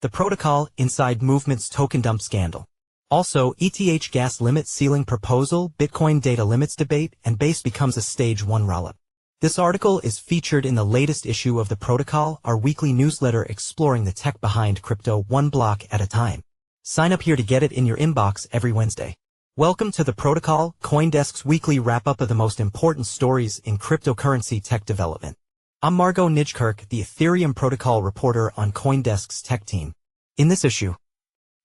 The protocol inside movement's token dump scandal. Also, ETH gas limit ceiling proposal, Bitcoin data limits debate, and Base becomes a stage 1 rollup. This article is featured in the latest issue of The Protocol, our weekly newsletter exploring the tech behind crypto one block at a time. Sign up here to get it in your inbox every Wednesday. Welcome to The Protocol, CoinDesk's weekly wrap-up of the most important stories in cryptocurrency tech development. I'm Margaux Nijkerk, the Ethereum protocol reporter on CoinDesk's tech team. In this issue,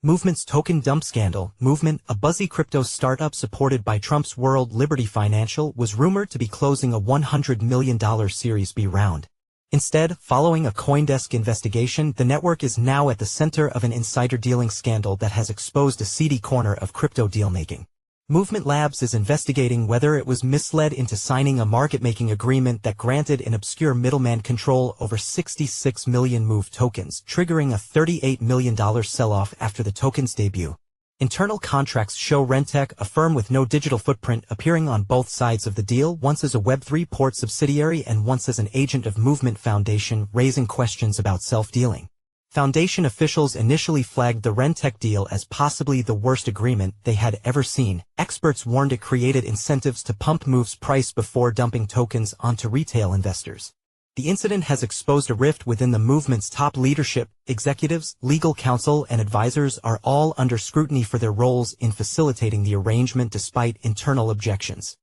Movement's token dump scandal. Movement, a buzzy crypto startup supported by Trump's World Liberty Financial, was rumored to be closing a $100 million Series B round. Instead, following a CoinDesk investigation, the network is now at the center of an insider dealing scandal that has exposed a seedy corner of crypto deal-making. Movement Labs is investigating whether it was misled into signing a market-making agreement that granted an obscure middleman control over 66 million Move tokens, triggering a $38 million sell-off after the token's debut. Internal contracts show Rentech, a firm with no digital footprint, appearing on both sides of the deal, once as a Web3 port subsidiary and once as an agent of Movement Foundation, raising questions about self-dealing. Foundation officials initially flagged the Rentech deal as possibly the worst agreement they had ever seen. Experts warned it created incentives to pump Move's price before dumping tokens onto retail investors. The incident has exposed a rift within the movement's top leadership. Executives, legal counsel, and advisors are all under scrutiny for their roles in facilitating the arrangement despite internal objections.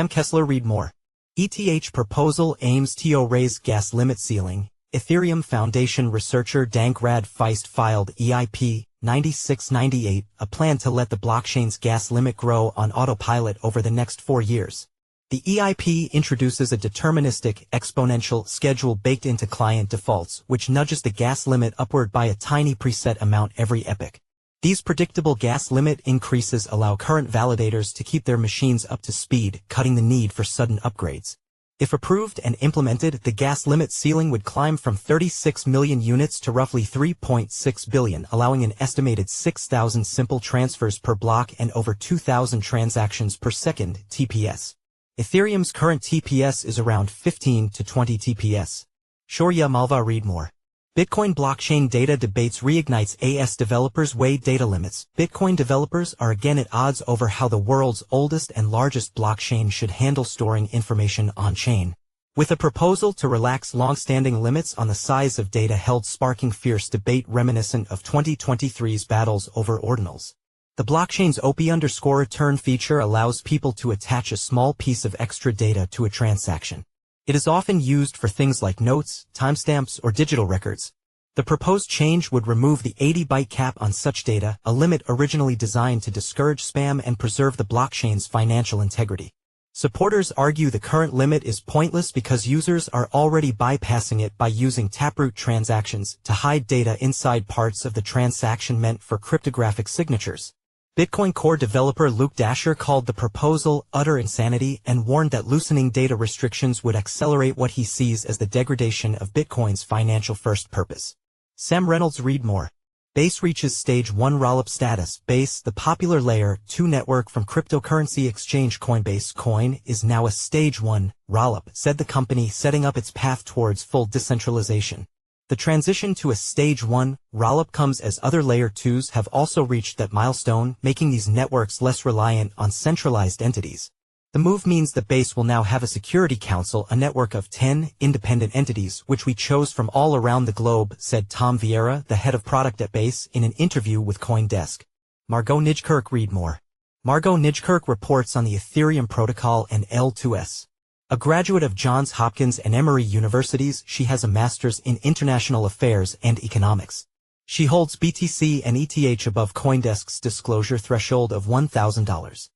Kessler Read more. ETH proposal aims to raise gas limit ceiling. Ethereum Foundation researcher Rad Feist filed EIP 9698, a plan to let the blockchain's gas limit grow on autopilot over the next 4 years. The EIP introduces a deterministic, exponential schedule baked into client defaults, which nudges the gas limit upward by a tiny preset amount every epoch. These predictable gas limit increases allow current validators to keep their machines up to speed, cutting the need for sudden upgrades. If approved and implemented, the gas limit ceiling would climb from 36 million units to roughly 3.6 billion, allowing an estimated 6,000 simple transfers per block and over 2,000 transactions per second, TPS. Ethereum's current TPS is around 15 to 20 TPS. Shoria Malva Read more. Bitcoin blockchain data debates reignites AS developers weigh data limits. Bitcoin developers are again at odds over how the world's oldest and largest blockchain should handle storing information on-chain. With a proposal to relax long-standing limits on the size of data held sparking fierce debate reminiscent of 2023's battles over ordinals. The blockchain's OP_return feature allows people to attach a small piece of extra data to a transaction. It is often used for things like notes, timestamps, or digital records. The proposed change would remove the 80-byte cap on such data, a limit originally designed to discourage spam and preserve the blockchain's financial integrity. Supporters argue the current limit is pointless because users are already bypassing it by using taproot transactions to hide data inside parts of the transaction meant for cryptographic signatures. Bitcoin Core developer Luke Dasher called the proposal utter insanity and warned that loosening data restrictions would accelerate what he sees as the degradation of Bitcoin's financial first purpose. Sam Reynolds Read more. Base reaches stage 1 rollup status. Base, the popular layer 2 network from cryptocurrency exchange Coinbase Coin, is now a stage 1 rollup, said the company, setting up its path towards full decentralization. The transition to a stage 1 rollup comes as other layer 2s have also reached that milestone, making these networks less reliant on centralized entities. The move means that Base will now have a security council, a network of 10 independent entities, which we chose from all around the globe, said Tom Vieira, the head of product at Base, in an interview with CoinDesk. Margaux Nijkerk Read more. Margaux Nijkerk reports on the Ethereum protocol and L2S. A graduate of Johns Hopkins and Emory Universities, she has a master's in international affairs and economics. She holds BTC and ETH above CoinDesk's disclosure threshold of $1,000.